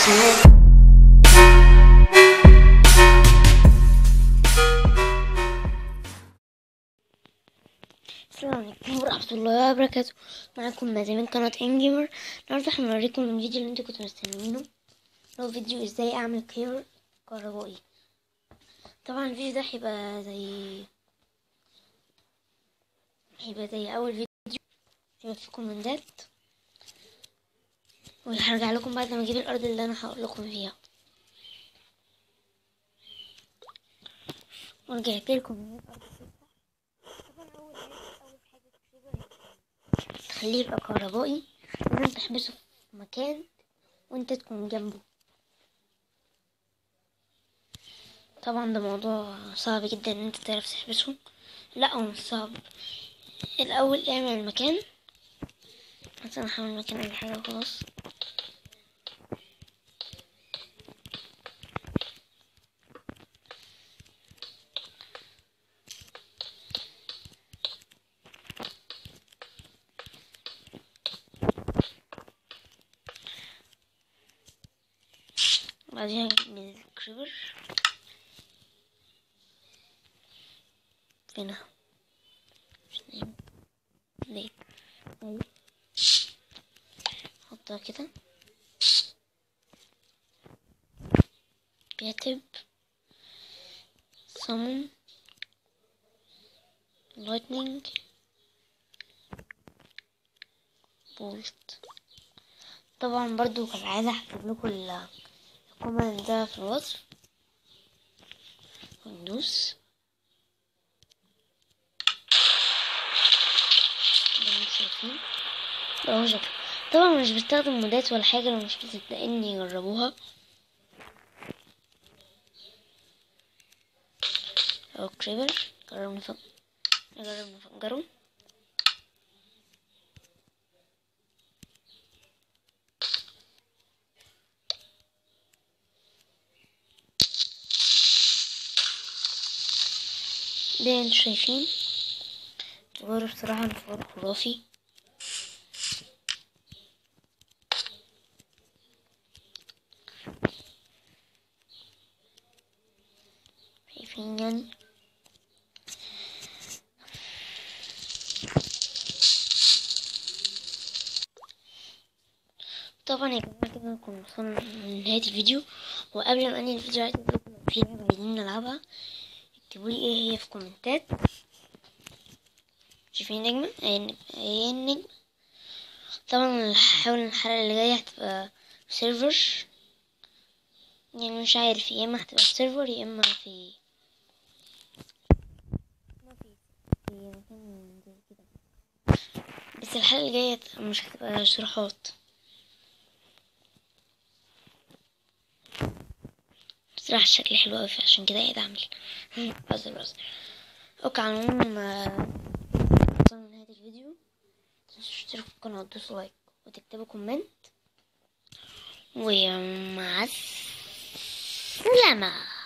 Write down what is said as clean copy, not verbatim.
السلام عليكم ورحمة الله وبركاته. معاكم مازن من قناة انجيمر. النهاردة هنوريكم الفيديو اللي انتوا كنتوا مستنيينه، لو فيديو ازاي اعمل كير كهربائي. طبعا الفيديو ده هيبقى زي اول فيديو، هيبقى فيه كومنتات، وهرجع لكم بعد ما اجيب الارض اللي انا هقول لكم فيها، ورجعت لكم. تخليه يبقى كهربائي لازم تحبسه في مكان وانت تكون جنبه. طبعا ده موضوع صعب جدا ان انت تعرف تحبسه. لا، هو مش صعب. الاول اعمل المكان، مثلا هعمل مكان اي حاجه وخلاص. بعدين من الكريبر هنا ليه حطها كده، بيكتب summon lightning bolt. طبعا برضو كالعادة هكتب لكم الكومنت ده في الوصف، وندوس زي ما انتم شايفين ده هو شكله. طبعا مش بستخدم مودات ولا حاجة، لو مش مصدقيني جربوها. او كريبر نجرب نفجره. ده انتوا شايفين تجارب بصراحة انفجار خرافي. شايفين يعني طبعا يا جماعة كده نكون وصلنا لنهاية الفيديو. وقبل ما انهي الفيديو عايز اقول لكم لو في لعبة عايزين نلعبها اكتبولي ايه هي في الكومنتات. شايفين نجمة ايه النجمة. طبعا هحاول الحلقة اللي جاية هتبقى سيرفر، يعني مش عارف، يا اما هتبقى في سيرفر يا اما في مكان زي كده. بس الحلقة اللي جاية مش هتبقى شروحات. بصراحة الشكل حلو اوي، عشان كده قاعد اعمل بس اوكي. على العموم وصلنا لنهاية الفيديو. متنسوش تشتركوا في القناة وتدوسوا لايك وتكتبوا كومنت، ومع السلامة.